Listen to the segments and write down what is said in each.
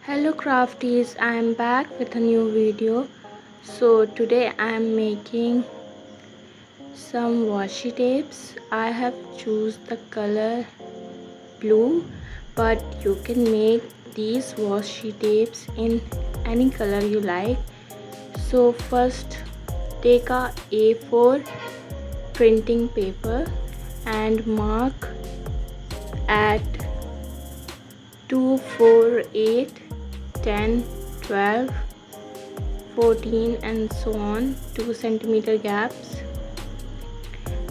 Hello crafties, I am back with a new video. So today I am making some washi tapes. I have choose the color blue, but you can make these washi tapes in any color you like. So first take a A4 printing paper and mark at 2, 4, 8, 10, 12, 14 and so on 2 centimeter gaps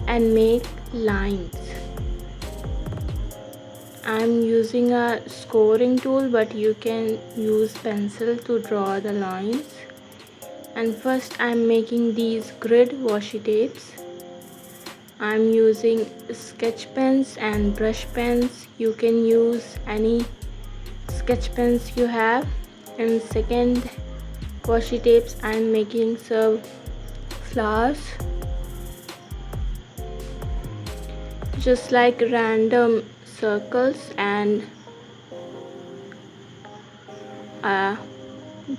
and make lines. I'm using a scoring tool, but you can use pencil to draw the lines. And first I'm making these grid washi tapes. I'm using sketch pens and brush pens. You can use any sketch pens you have. And second washi tapes, I'm making some flowers, just like random circles and a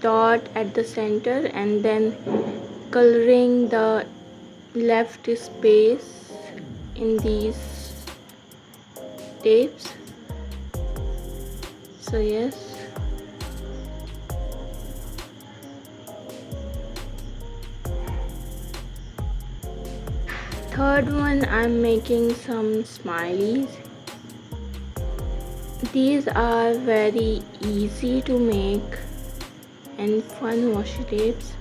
dot at the center, and then coloring the left space in these tapes. So yes, third one, I'm making some smileys. These are very easy to make and fun washi tapes.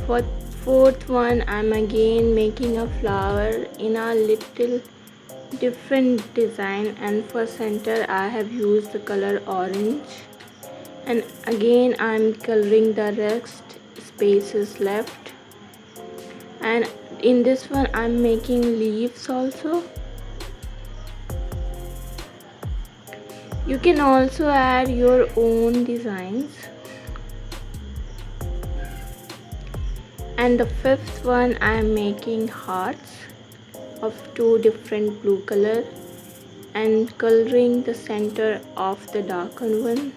For fourth one, I'm again making a flower in a little different design, and for center I have used the color orange, and again I'm coloring the rest spaces left. And in this one I'm making leaves also. You can also add your own designs. And the fifth one, I am making hearts of 2 different blue color and coloring the center of the darker one.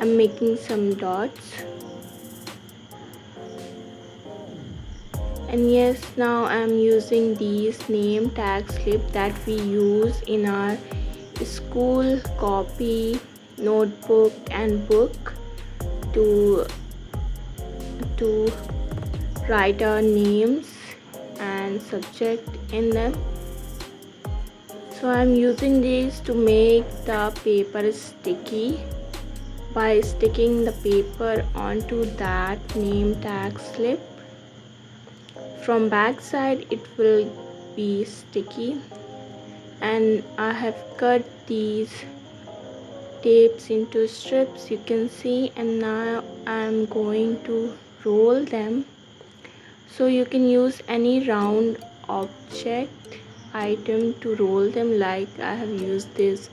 I'm making some dots. And yes, now I'm using these name tag slip that we use in our school copy, notebook and book to write our names and subject in them. So I'm using these to make the paper sticky by sticking the paper onto that name tag slip. From back side it will be sticky, and I have cut these tapes into strips, you can see, and now I'm going to roll them. So you can use any round object item to roll them, like I have used this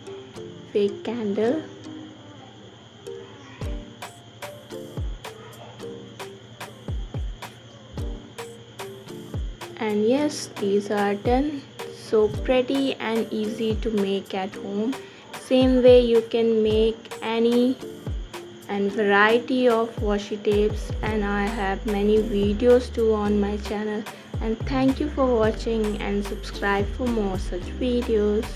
fake candle. And yes, these are done. So pretty and easy to make at home. Same way you can make any and variety of washi tapes, and I have many videos too on my channel. And thank you for watching, and subscribe for more such videos.